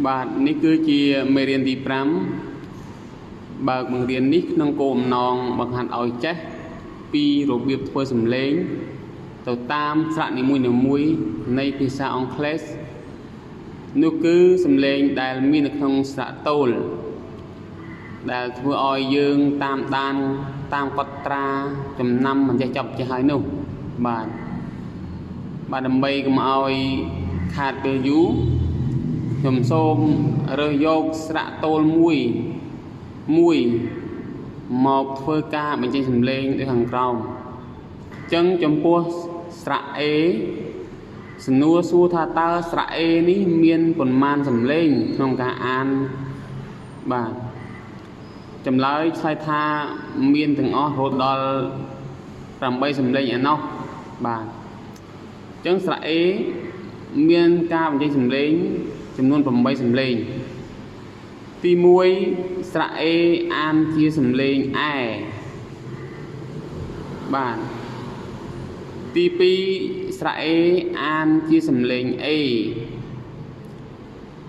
បាទនេះគឺជាមេរៀនទី5បើកបង្រៀននេះក្នុងគោលបំណងបង្ហាត់ឲ្យចេះពីរបៀបធ្វើសំឡេងទៅតាមស្រៈនីមួយៗនៃភាសាអង់គ្លេសនោះគឺសំឡេងដែលមាននៅក្នុងស្រៈតូលដែលធ្វើឲ្យយើងតាមដានតាមកត់ត្រាចំណាំមិនចេះចាប់ចេះហើយនោះបាទដើម្បីកុំឲ្យខាតពេលយូរខ្ញុំសូមរើសយកស្រៈតូលមួយមកធ្វើការបញ្ចេញសំឡេងដូចខាងក្រោមអញ្ចឹងចំពោះស្រៈ A សំណួរសួរថាតើស្រៈ A នេះមានប៉ុន្មានសំឡេងក្នុងការអានបាទចម្លើយឆ្លើយថាមានទាំងអស់រហូតដល់8សំឡេងឯណោះបាទអញ្ចឹងស្រៈ A មានការបញ្ចេញសំឡេងចំនួន8សំឡេងទី1ស្រៈ A អានជាសំឡេងអែបាទទី2ស្រៈ A អានជាសំឡេង A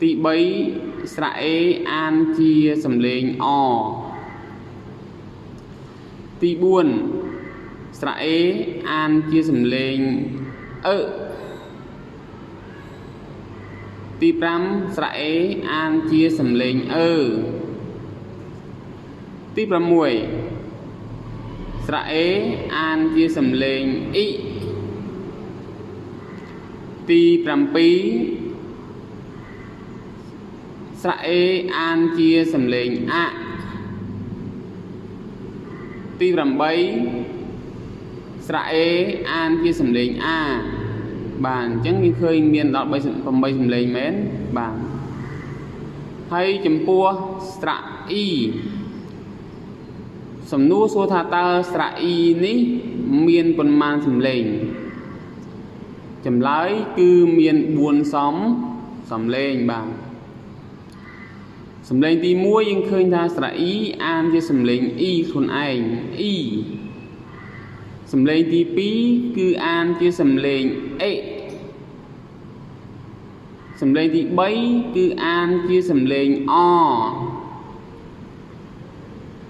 ទី3ស្រៈ A អានជាសំឡេង អ ទី4ស្រៈ A អានជាសំឡេង ទី5ស្រៈ A អានជាសំឡេង ទី6ស្រៈ A អានជាសំឡេង ទី7ស្រៈ A អានជាសំឡេង ទី8ស្រៈ A អានជាសំឡេង បាទអញ្ចឹងយើងឃើញមានដល់8សំឡេងមែនបាទហើយចំពោះស្រៈ E សំណួរសួរថាតើស្រៈ E នេះមានប៉ុន្មានសំឡេងចម្លើយគឺមាន4សំឡេងបាទសំឡេងទី1យើងឃើញថាស្រៈ E អានជាសំឡេង E ខ្លួនឯង E សំឡេងទី2គឺអានជាសំឡេង X សំឡេងទី3គឺអានជាសំឡេង អ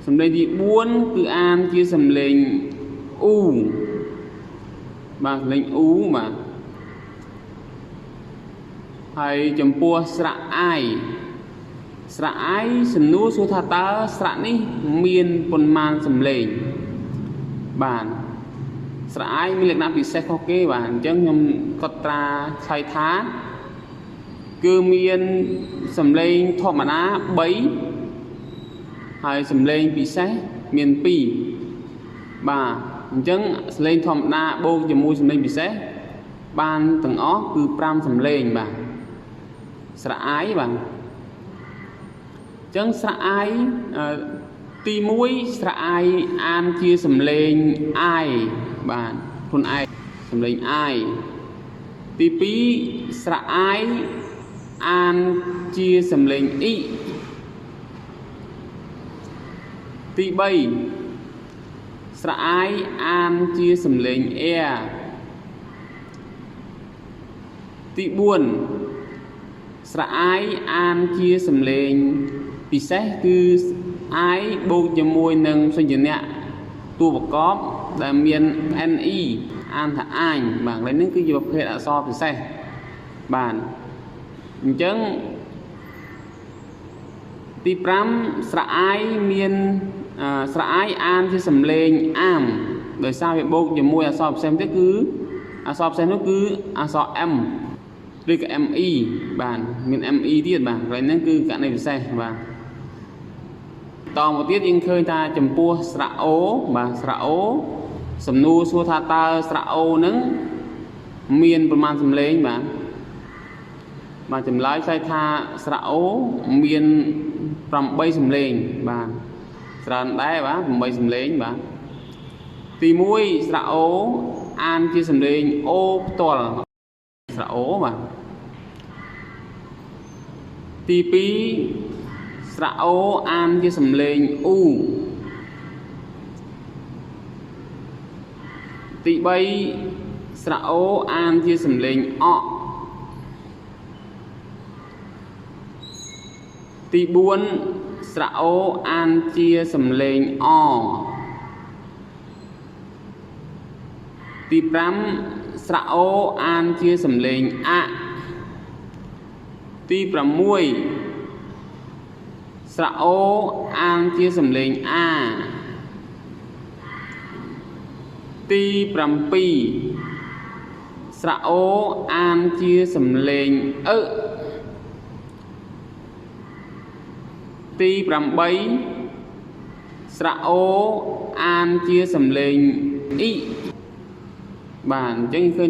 សំឡេងទី4គឺអានជាសំឡេង អ៊ូបាទសំឡេង អ៊ូបាទហើយចំពោះស្រៈ I ស្រៈ I សំណួរសួរថាតើស្រៈនេះមានប៉ុន្មានសំឡេងបាទស្រៈ I មានលក្ខណៈពិសេសខុសគេបាទអញ្ចឹងខ្ញុំកត់ត្រាឆ្លើយថាគឺមានសំឡេងធម្មតា3ហើយសំឡេងពិសេសមាន2បាទអញ្ចឹងសំឡេងធម្មតាបូកជាមួយសំឡេងពិសេសបានទាំងអស់គឺ5សំឡេងបាទស្រៈ I បាទអញ្ចឹងស្រៈ I ទី1ស្រៈ I អានជាសំឡេង I បាទខ្លួនឯងសំឡេង I ទី2ស្រៈ I អានជាសំឡេង E ទី3ស្រៈ I អានជាសំឡេង Air ទី4ស្រៈ I អានជាសំឡេងពិសេសគឺ I បូកជាមួយនឹងសញ្ញនៈតួប្រកបដែលមាន NE អានថាអាញបាទកន្លែងនេះគឺជាប្រភេទអក្សរពិសេសបាទអញ្ចឹងទី5ស្រៈ I មានស្រៈ I អានជាសំឡេងអាមដោយសារវាបូកជាមួយអក្សរផ្សេងទៀតគឺអក្សរផ្សេងនោះគឺអក្សរ M ឬក៏ ME បាទមាន ME ទៀតបាទកន្លែងហ្នឹងគឺករណីពិសេសបាទតមកទៀតយើងឃើញថាចំពោះស្រៈ O បាទស្រៈ O សំណួរសួរថាតើស្រៈ O ហ្នឹងមានប្រមាណសំឡេងបាទចម្លើយឆ្លើយថាស្រៈ O មាន8សំឡេងបាទច្រើនដែរបាទ8សំឡេងបាទទី1ស្រៈ O អានជាសំឡេង O ផ្ទាល់ស្រៈ O បាទទី2ស្រៈ O អានជាសំឡេង អ៊ូទី3ស្រៈ O អានជាសំឡេង អ ត ទី4ស្រៈអូអានជាសំឡេងអទី5ស្រៈអូអានជាសំឡេងអទី6ស្រៈអូអានជាសំឡេងអាទី7ស្រៈអូអានជាសំឡេងទី8ស្រៈអូអានជាសំឡេងអ៊ីបាទអញ្ចឹងឃើញ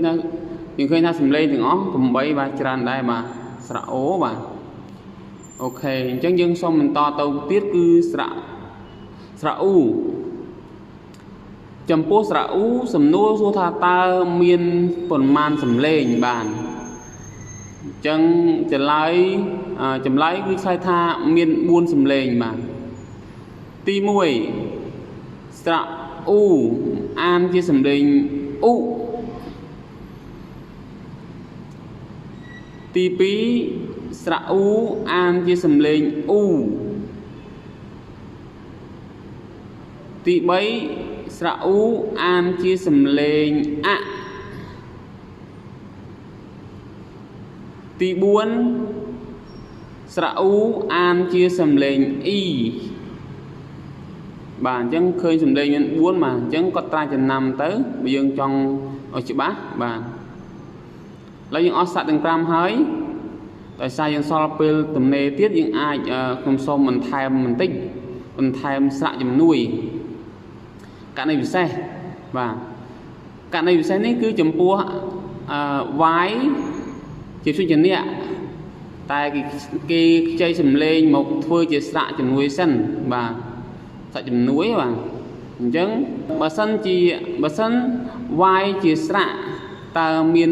ថាសំឡេងទាំងអស់8បាទច្រើនដែរបាទស្រៈអូបាទអូខេអញ្ចឹងយើងសូមបន្តទៅទៀតគឺស្រៈអ៊ូចំពោះស្រៈអ៊ូសំណួរសួរថាតើមានប៉ុន្មានសំឡេងបាទអញ្ចឹងចម្លើយគឺឆ្លើយថាមាន4សំឡេងបាទទី1ស្រៈអ៊ូអានជាសំឡេងអ៊ូទី2ស្រៈអ៊ូអានជាសំឡេងអ៊ូទី3ស្រៈអ៊ូអានជាសំឡេងអាទី4ស្រៈអ៊ូអានជាសំឡេងអ៊ីបាទអញ្ចឹងឃើញសំឡេងមាន4បាទអញ្ចឹងគាត់ត្រាចំណាំទៅបើយើងចង់ឲ្យច្បាស់បាទឥឡូវយើងអស់សត្វទាំង5ហើយដោយសារយើងសល់ពេលទំនេរទៀតយើងអាចខ្ញុំសូមបន្ថែមបន្តិចបន្ថែមស្រៈជំនួយករណីពិសេសបាទករណីពិសេសនេះគឺចំពោះវាយជាព្យញ្ជនៈតែគេខ្ចីសំឡេងមកធ្វើជាស្រៈជំនួយសិនបាទស្រៈជំនួយបាទអញ្ចឹងបើសិនវាយជាស្រៈតើមាន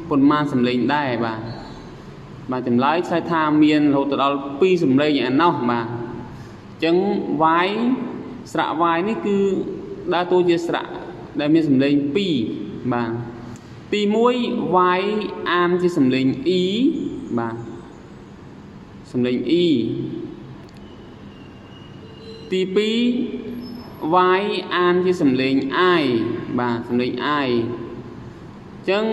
ប៉ុន្មានសំឡេងដែរបាទចម្លើយឆ្លើយថាមានរហូតដល់2សំឡេងឯណោះបាទអញ្ចឹងវាយស្រៈវាយនេះគឺដើរតួជាស្រៈដែលមានសំឡេង2បាទទី1វាយអានជាសំឡេងអ៊ីបាទសំឡេងអ៊ីទី2វាយអានជាសំឡេងអាយបាទសំឡេងអាយអញ្ចឹង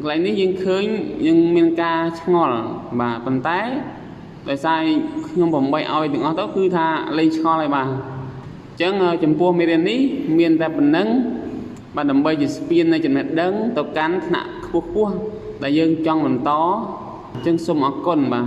កន្លែងនេះយើងឃើញយើងមានការឆ្ងល់បាទប៉ុន្តែដោយសារខ្ញុំបំបីឲ្យទាំងអស់ទៅគឺថាលេងឆ្ងល់ហើយបាទអញ្ចឹងចំពោះមេរៀននេះមានតែប៉ុណ្្នឹងបាទដើម្បីជាស្ពាននៃចំណេះដឹងទៅកាន់ថ្នាក់ខ្ពស់ៗដែលយើងចង់បន្តអញ្ចឹងសូមអរគុណបាទ